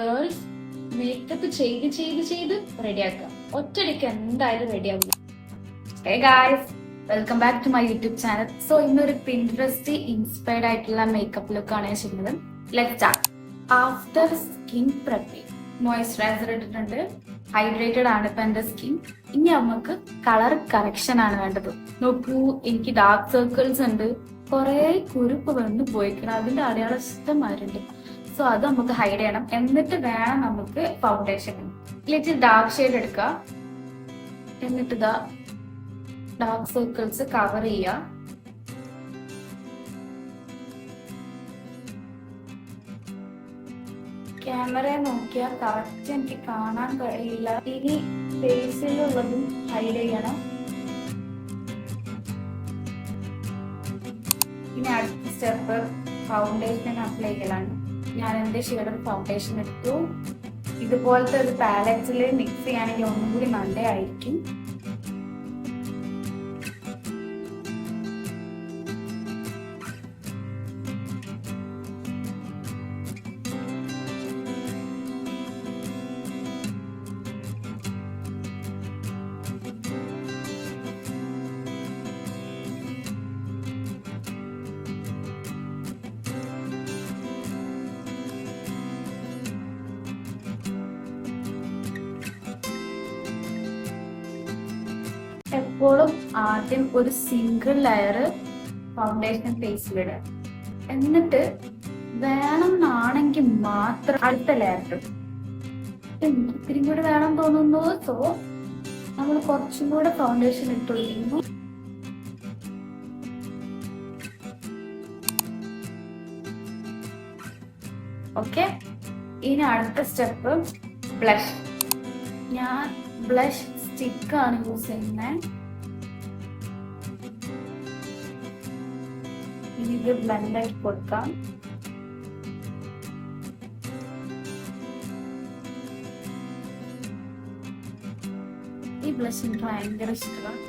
Girls makeup ചെയ്ത് റെഡിയാക്കുക. ഒറ്റയടിക്ക് എന്തായാലും റെഡിയാവില്ല. Hey guys, welcome back to my YouTube channel. So ഇന്നൊരു പിൻട്രസ്റ്റ് ഇൻസ്പയർഡ് ആയിട്ടുള്ള മേക്കപ്പ് ലുക്കാണ് ഞാൻ ചെയ്യുന്നത്. Let's start. After skin prepping moisturizer ഇട്ടിട്ടുണ്ട്. ഹൈഡ്രേറ്റഡ് ആണ് ഇപ്പൊ എന്റെ സ്കിൻ. ഇനി നമുക്ക് കളർ കറക്ഷൻ ആണ് വേണ്ടത്. നോക്കൂ, എനിക്ക് ഡാർക്ക് സർക്കിൾസ് ഉണ്ട്, കുറെ കുരുപ്പ് വന്ന് പോയിക്കണം, അതിന്റെ അടയാളം ഇഷ്ടമാരുണ്ട്. സോ അത് നമുക്ക് ഹൈഡ് ചെയ്യണം. എന്നിട്ട് വേണം നമുക്ക് ഫൗണ്ടേഷൻ. ലിറ്റിൽ ഡാർക്ക് ഷെയ്ഡ് എടുക്കുക. എന്നിട്ട് ഇതാ ഡാർക്ക് സർക്കിൾസ് കവർ ചെയ്യുക. ക്യാമറയെ നോക്കിയാൽ കറക്റ്റ് എനിക്ക് കാണാൻ കഴിയില്ല. ഇനി ഫേസിലുള്ളതും ഹൈഡ് ചെയ്യണം. ഇനി അടുത്ത സ്റ്റെപ്പ് ഫൗണ്ടേഷൻ അപ്ലൈ ചെയ്യലാണ്. ഞാൻ എന്റെ ഷെയ്ഡ് ഫൗണ്ടേഷൻ എടുത്തു. ഇതുപോലത്തെ ഒരു പാലറ്റിൽ മിക്സ് ചെയ്യുകയാണെങ്കിൽ ഒന്നും കൂടി നല്ലതായിരിക്കും. എപ്പോഴും ആദ്യം ഒരു സിംഗിൾ ലെയർ ഫൗണ്ടേഷൻ ഫേസിലിടുക. എന്നിട്ട് വേണമെന്നാണെങ്കിൽ മാത്രം അടുത്ത ലെയർ ഇടും. ഇത്തിരി കൂടി വേണം തോന്നുന്നു. സോ നമ്മൾ കുറച്ചും കൂടെ ഫൗണ്ടേഷൻ ഇട്ടുകൊടുക്കുന്നു. ഓക്കെ, ഇനി അടുത്ത സ്റ്റെപ്പ് ബ്ലഷ്. ഞാൻ ബ്ലഷ് സ്റ്റിക്കാണ് യൂസ് ചെയ്യുന്നത്. ഇനി ഇത് ബ്ലെൻഡ് ആക്കി കൊടുക്കാം. ഈ ബ്ലഷ് എനിക്ക് ഭയങ്കര ഇഷ്ടമാണ്.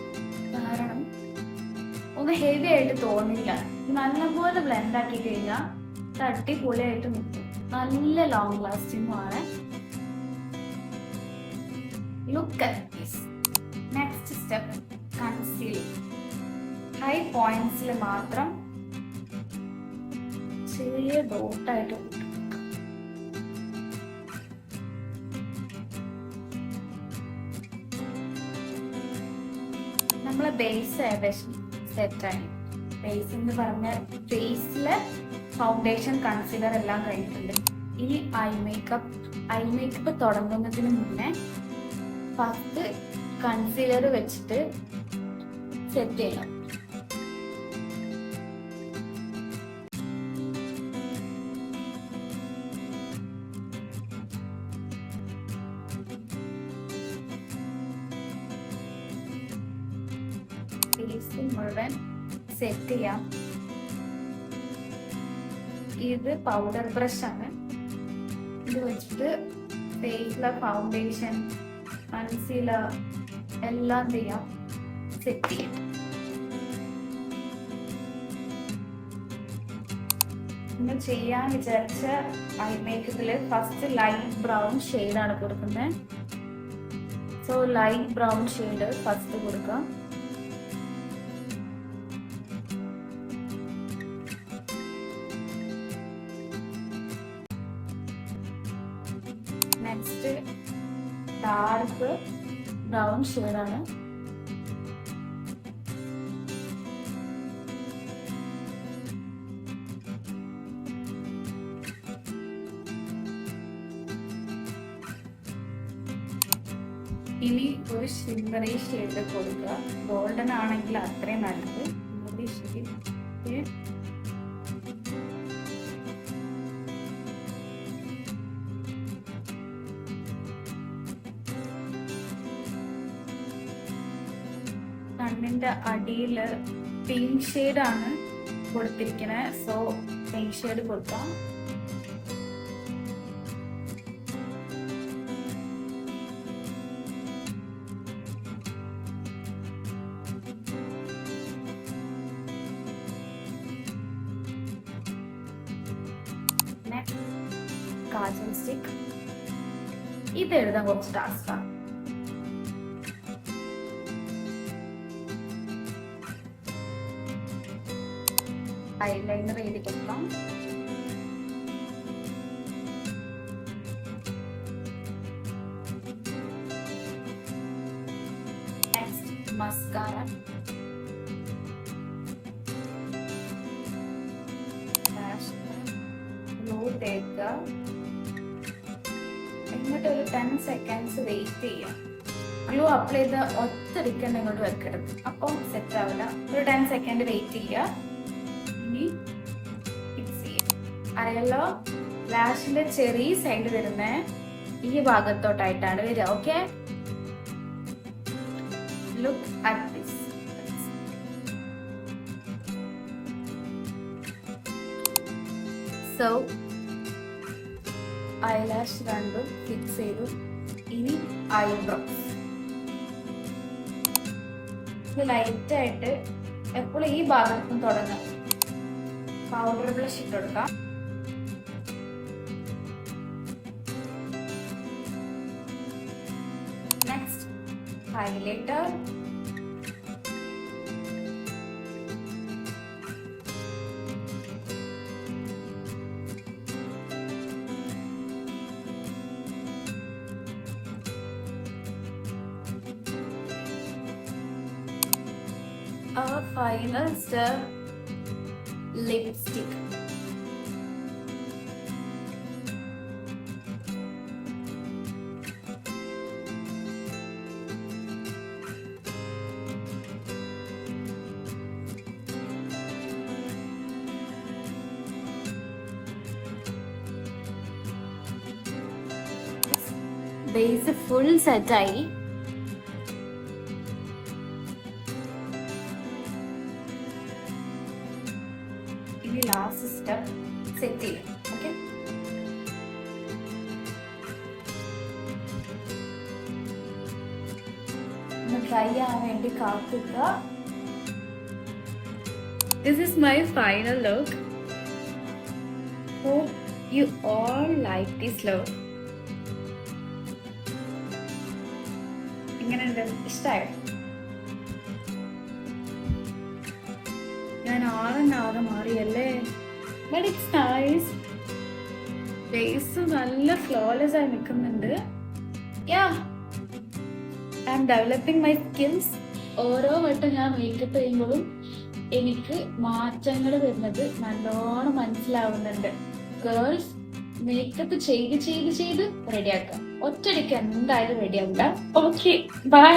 കാരണം ഒന്ന് ഹെവി ആയിട്ട് തോന്നില്ല. നല്ലപോലെ ബ്ലെൻഡ് ആക്കി കഴിഞ്ഞാൽ അടിപൊളിയായിട്ട് നിൽക്കും. നല്ല ലോങ് ലാസ്റ്റിംഗും ആണ്. Look at this. Next step, concealing. High പോയിന്റ്സിൽ മാത്രം ചെറിയ ഡോട്ടായിട്ട് നമ്മളെ ബേസ് ഏകദേശം സെറ്റായി. ബേസ് എന്ന് പറഞ്ഞ ഫേസിലെ ഫൗണ്ടേഷൻ കൺസീലർ എല്ലാം കഴിഞ്ഞിട്ടുണ്ട്. ഇനി ഐ മേക്കപ്പ് തുടങ്ങുന്നതിന് മുന്നേ ഫസ്റ്റ് കൺസീലർ വെച്ചിട്ട് സെറ്റ് ചെയ്യണം. ഫേസ് മുഴുവൻ സെറ്റ് ചെയ്യാം. ഇത് പൗഡർ ബ്രഷ് ആണ്. ഇത് വെച്ചിട്ട് ഫേസിലെ ഫൗണ്ടേഷൻ കൺസീലർ എല്ലാം ചെയ്യാം, സെറ്റ് ചെയ്യാം. ഇന്ന് ചെയ്യാൻ വിചാരിച്ച ഐ മേക്കപ്പില് ഫസ്റ്റ് ലൈറ്റ് ബ്രൗൺ ഷെയ്ഡാണ് കൊടുക്കുന്നത്. So light brown shade first കൊടുക്കാം. നെക്സ്റ്റ് ഡാർക്ക് ബ്രൗൺ ഷെയ്ഡാണ്. ഇനി ഒരു ഷിമ്മറി ഷെയ്ഡ് കൊടുക്കുക. ഗോൾഡൻ ആണെങ്കിൽ അത്രയും നല്ലത്. കണ്ണിന്റെ അടിയില് പിങ്ക് ഷെയ്ഡാണ് കൊടുത്തിരിക്കുന്നത്. സോ പിങ്ക് ഷെയ്ഡ് കൊടുക്കാം. Next kajal stick. ഇത് എഴുതാൻ കുറച്ച് ടാസ്കാണ്. ഐലൈനർ എഴുതി കൊടുക്കാം. Next mascara. ഗ്ലൂ തേക്കുക. എന്നിട്ട് ഒരു 10 seconds വെയിറ്റ് ചെയ്യാം. ഗ്ലൂ അപ്ലൈ ചെയ്ത് ഒറ്റടിക്ക് തന്നെ ഇങ്ങോട്ട് വെക്കരുത്, അപ്പോൾ സെറ്റ് ആവില്ല. ഒരു 10 seconds വെയിറ്റ് ചെയ്യുക. ഇനി ഫിക്സ് ചെയ്യാം. അറിയാലോ, ലാഷിന്റെ ചെറിയ സൈഡ് വരുന്ന ഈ ഭാഗത്തോട്ടായിട്ടാണ് വരിക. Okay, look at this. So eyelash രണ്ടും ഫിക്സ് ചെയ്തു. ഇനി ഐബ്രോസ്. ഇത് ലൈറ്റായിട്ട് എപ്പോഴും ഈ ഭാഗത്തും തുടങ്ങാം. പൗഡർ ബ്ലഷ് ഇട്ട് കൊടുക്കാം. Next highlighter. Our final step, lipstick. Base full set ആയി. ഇനി ലാസ്റ്റ് സ്റ്റെപ്പ് സെറ്റ് ചെയ്യും. ഓക്കെ, ഒന്ന് ട്രൈ ചെയ്യാൻ വേണ്ടി കാത്തിക്കുക. This is my final look. Hope you all like this look. എങ്ങനെയുണ്ട്? ഇഷ്ടമായോ? ഞാൻ ആകെ മാറിയല്ലേ. But it's nice. ഫേസ് നല്ല ഫ്ലോലെസ് ആയി നിൽക്കുന്നുണ്ട്. Yeah, I am developing my skills. ഓരോ വട്ടം ഞാൻ മേക്കപ്പ് ചെയ്യുമ്പോഴും എനിക്ക് മാറ്റങ്ങൾ വരുന്നത് നല്ലോണം മനസ്സിലാവുന്നുണ്ട്. ഗേൾസ്, മേക്കപ്പ് ചെയ്ത് റെഡിയാക്കാം. ഒറ്റയടിക്ക് എന്തായാലും റെഡിയാവില്ല. Okay, by.